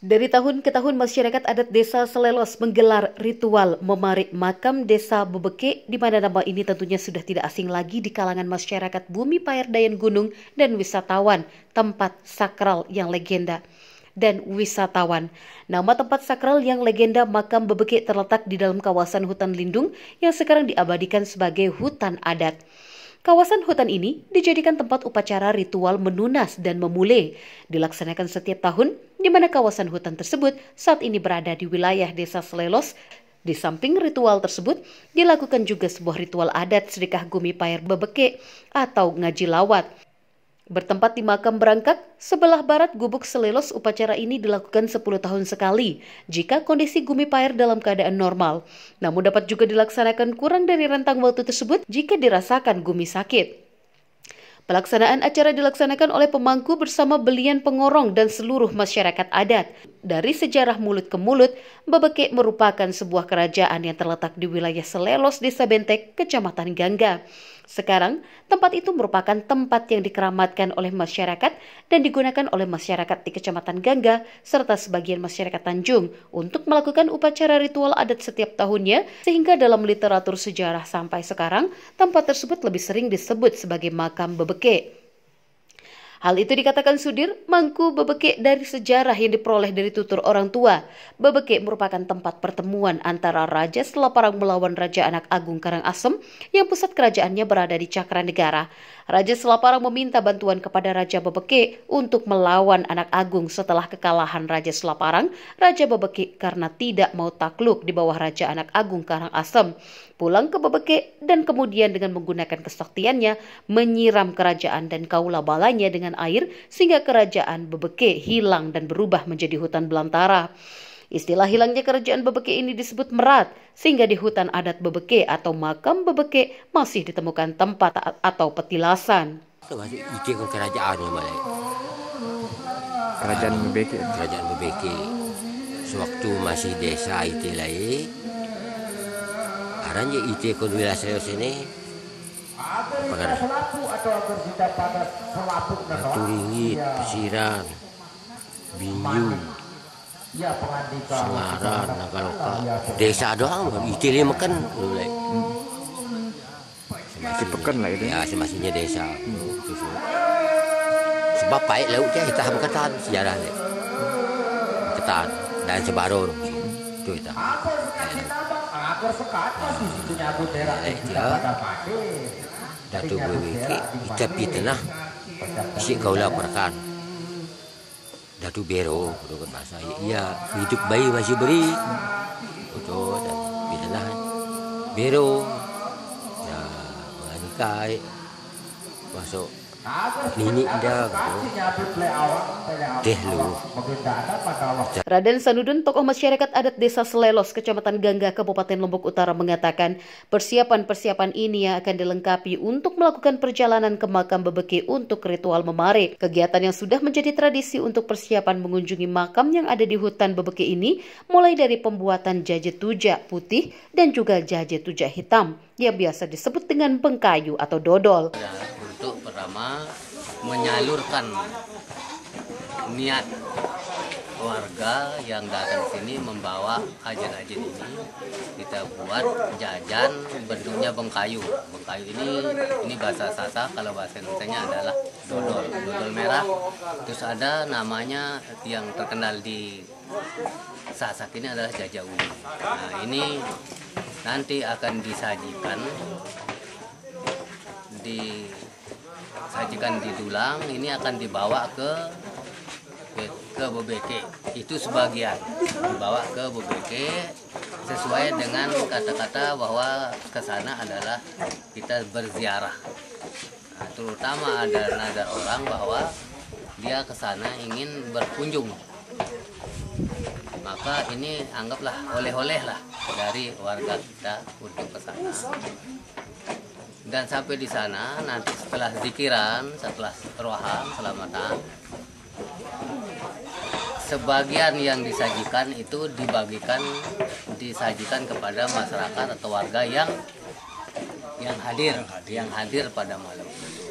Dari tahun ke tahun, masyarakat adat Desa Selelos menggelar ritual memarik makam Desa Bebeke, di mana nama ini tentunya sudah tidak asing lagi di kalangan masyarakat Bumi Payar Dayan Gunung dan wisatawan, tempat sakral yang legenda. Dan wisatawan, nama tempat sakral yang legenda makam Bebeke terletak di dalam kawasan hutan lindung yang sekarang diabadikan sebagai hutan adat. Kawasan hutan ini dijadikan tempat upacara ritual menunas dan memulih, dilaksanakan setiap tahun, di mana kawasan hutan tersebut saat ini berada di wilayah Desa Selelos. Di samping ritual tersebut, dilakukan juga sebuah ritual adat Sedekah Gumi Payar Bebeke atau ngaji lawat. Bertempat di makam Berangkak, sebelah barat Gubuk Selelos, upacara ini dilakukan 10 tahun sekali jika kondisi Gumi Payar dalam keadaan normal. Namun dapat juga dilaksanakan kurang dari rentang waktu tersebut jika dirasakan Gumi sakit. Pelaksanaan acara dilaksanakan oleh pemangku bersama belian pengorong dan seluruh masyarakat adat. Dari sejarah mulut ke mulut, Bebeke merupakan sebuah kerajaan yang terletak di wilayah Selelos, Desa Bentek, Kecamatan Gangga. Sekarang, tempat itu merupakan tempat yang dikeramatkan oleh masyarakat dan digunakan oleh masyarakat di Kecamatan Gangga serta sebagian masyarakat Tanjung untuk melakukan upacara ritual adat setiap tahunnya, sehingga dalam literatur sejarah sampai sekarang, tempat tersebut lebih sering disebut sebagai makam Bebeke. Hal itu dikatakan Sudir, mangku Bebeke dari sejarah yang diperoleh dari tutur orang tua. Bebeke merupakan tempat pertemuan antara Raja Selaparang melawan Raja Anak Agung Karangasem yang pusat kerajaannya berada di Cakranegara. Raja Selaparang meminta bantuan kepada Raja Bebeke untuk melawan Anak Agung setelah kekalahan Raja Selaparang. Raja Bebeke karena tidak mau takluk di bawah Raja Anak Agung Karangasem, pulang ke Bebeke dan kemudian dengan menggunakan kesaktiannya menyiram kerajaan dan kaula balanya dengan air sehingga kerajaan Bebeke hilang dan berubah menjadi hutan belantara. Istilah hilangnya kerajaan Bebeke ini disebut merat, sehingga di hutan adat Bebeke atau makam Bebeke masih ditemukan tempat atau petilasan. Kerajaan Bebeke. Kerajaan Bebeke. Sewaktu masih desa itu lagi, aranya itu ke wilayah Seleos ini. Batu Ringit, Pesiran, Binju, Selaran, Nagaloka, desa doang, itu makan. Sepekan lah itu. Ya, semasinya desa. Sebab baik lautnya kita ketan sejarahnya. Ketan dan Sebaron. Itu kita. Datu Bebeke, kita pitnah si kaula perkan. Datu Bero, bahasa iya hidup bayi masih beri. Betul, dan pitnah Bero. Ya, manikai masuk nini dah deh lu. Raden Sanudun, tokoh masyarakat adat Desa Selelos, Kecamatan Gangga, Kabupaten Lombok Utara mengatakan persiapan-persiapan ini yang akan dilengkapi untuk melakukan perjalanan ke makam Bebeke untuk ritual memarik. Kegiatan yang sudah menjadi tradisi untuk persiapan mengunjungi makam yang ada di hutan Bebeke ini mulai dari pembuatan jajet tujak putih dan juga jajet tujak hitam yang biasa disebut dengan bengkayu atau dodol. Untuk pertama menyalurkan niat warga yang datang sini membawa ajan-ajan ini, kita buat jajan bentuknya bengkayu. Bengkayu ini bahasa Sasak, kalau bahasa Indonesianya adalah dodol, dodol merah. Terus ada namanya yang terkenal di Sasak ini adalah jajauli. Nah, ini nanti akan disajikan di dulang, ini akan dibawa ke Bebeke. Itu sebagian dibawa ke Bebeke sesuai dengan kata-kata bahwa ke sana adalah kita berziarah. Nah, terutama ada orang bahwa dia ke sana ingin berkunjung. Maka ini anggaplah oleh-oleh lah dari warga kita untuk ke sana. Dan sampai di sana nanti setelah zikiran, setelah rohang, selamatan, sebagian yang disajikan itu disajikan kepada masyarakat atau warga yang hadir pada malam.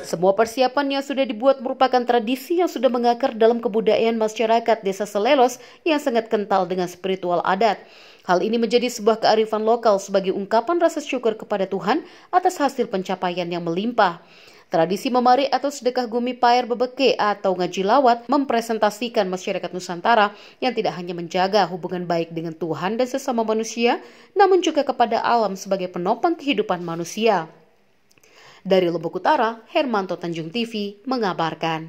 Semua persiapan yang sudah dibuat merupakan tradisi yang sudah mengakar dalam kebudayaan masyarakat Desa Selelos yang sangat kental dengan spiritual adat. Hal ini menjadi sebuah kearifan lokal sebagai ungkapan rasa syukur kepada Tuhan atas hasil pencapaian yang melimpah. Tradisi memari atau sedekah Gumi Paer Bebeke atau ngaji lawat mempresentasikan masyarakat Nusantara yang tidak hanya menjaga hubungan baik dengan Tuhan dan sesama manusia, namun juga kepada alam sebagai penopang kehidupan manusia. Dari Lombok Utara, Hermanto Tanjung TV mengabarkan.